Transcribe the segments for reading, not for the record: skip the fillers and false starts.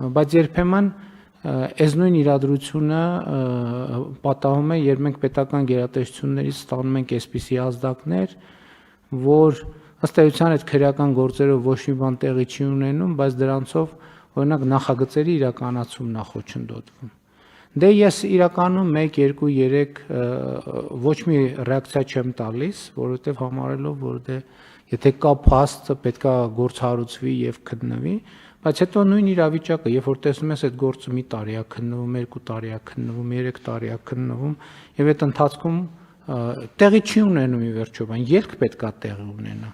բայց երբեմն այս նույն իրադրությունը պատահում է, երբ մենք պետական գերատեսչություններից ստանում ենք այսպիսի ազդակներ, որ ըստ էության այդ քրեական գործերով ոչ մի բան տեղի չի ունենում, բայց դրանցով օրինակ նախագծերի իրականացումն է խոչընդոտվում։ Դե ես իրականում 1, 2, 3 ոչ մի ռեակցիա չեմ տալիս, որովհետև համարելով, որ դե եթե կա փաստ, պետքա գործ հարուցվի եւ քննվի, բայց հետո նույն իրավիճակը, երբ որ տեսնում ես այդ գործը մի տարի է քննվում, 2 տարի է քննվում, 3 տարի է քննվում, եւ այդ ընթացքում տեղի չի ունենում ի վերջո, բան ելք պետքա տեղի ունենա։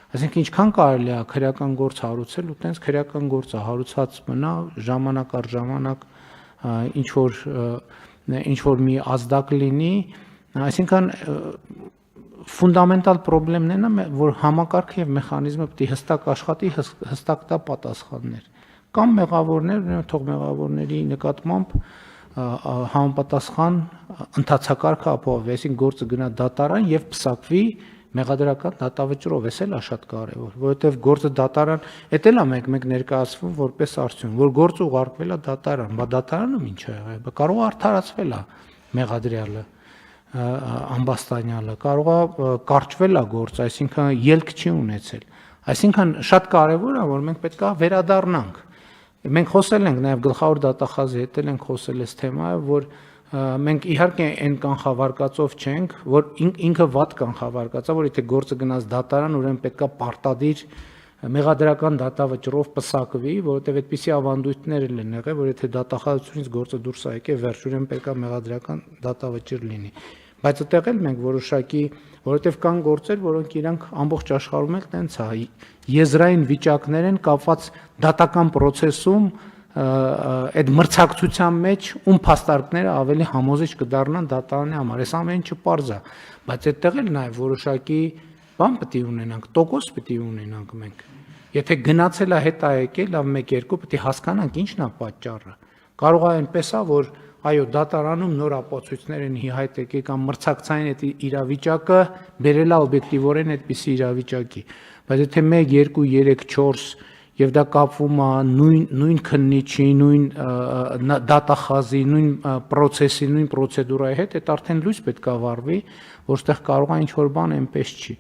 Այսինքն ինչքան կարելի է քրեական գործ հարուցել ու տենց քրեական գործը հարուցած մնա ժամանակ առ ժամանակ ինչ որ մի ազդակ լինի, այսինքն ֆունդամենտալ խնդիրն է, որ համակարգը եւ մեխանիզմը պետք է հստակ աշխատի, հստակ տա պատասխաններ։ Կամ մեղավորներ, թող մեղավորների նկատմամբ համապատասխան ընթացակարգը ապահովի, այսինքն գործը գնա դատարան եւ պսակվի մեղադրական դատավճռով, էս էլ է շատ կարևոր, որովհետեւ գործը դատարան, էդ էլ է մենք ներկայացվում որպես արդյունք, որ գործը ուղարկվել է դատարան, բա դատարանը ինչ է եղել, բա կարող է արդարացվել է մեղադրյալը, ամբաստանյալը, կարող է կարճվել է գործը, այսինքն ելք չի ունեցել, այսինքն շատ կարևոր է, որ մենք պետք է վերադառնանք։ Մենք խոսել ենք նաեւ գլխավոր դատախազի հետ ենք խոսել այս թեմայով, որ մենք իհարկե այն կանխավարկածով չենք, որ ինքը վատ կանխավարկած է, որ եթե գործը գնաց դատարան, ուրեմն պետքա պարտադիր մեղադրական դատավճռով պսակվի, որովհետև այդպիսի ավանդույթներ են եղել, որ եթե դատախազությունից գործը դուրս է եկել, վերջ ուրեմն պետքա մեղադրական դատավճիռ լինի։ Բայց այդտեղ էլ մենք որոշակի, որովհետև կան գործեր, որոնք իրանք ամբողջ աշխարհում էլ տենց է, եզրային վիճակներ են կապված դատական process-ում այդ մրցակցության մեջ ում փաստարկները ավելի համոզիչ կդառնան դատարանի համար, այս ամեն ինչը պարզ է, բայց այդտեղ էլ նաև որոշակի բան պետք է ունենանք, տոկոս պետք է ունենանք մենք։ Եթե գնացել է հետ է եկել, լավ 1-2 պետք է հասկանանք ինչն է պատճառը։ Կարող է այնպես է, որ այո, դատարանում նոր ապացույցներ են հայտ եկել կամ մրցակցային այդ իրավիճակը բերել է օբյեկտիվորեն այդպիսի իրավիճակի, բայց եթե 1, 2, 3, 4 եւ դա կապվում է նույն քննիչի, նույն դատախազի, նույն process-ի, նույն պրոցեդուրայի հետ, այդ արդեն լույս պետք է վառվի, որտեղ կարող է ինչ որ բան այնպես չի։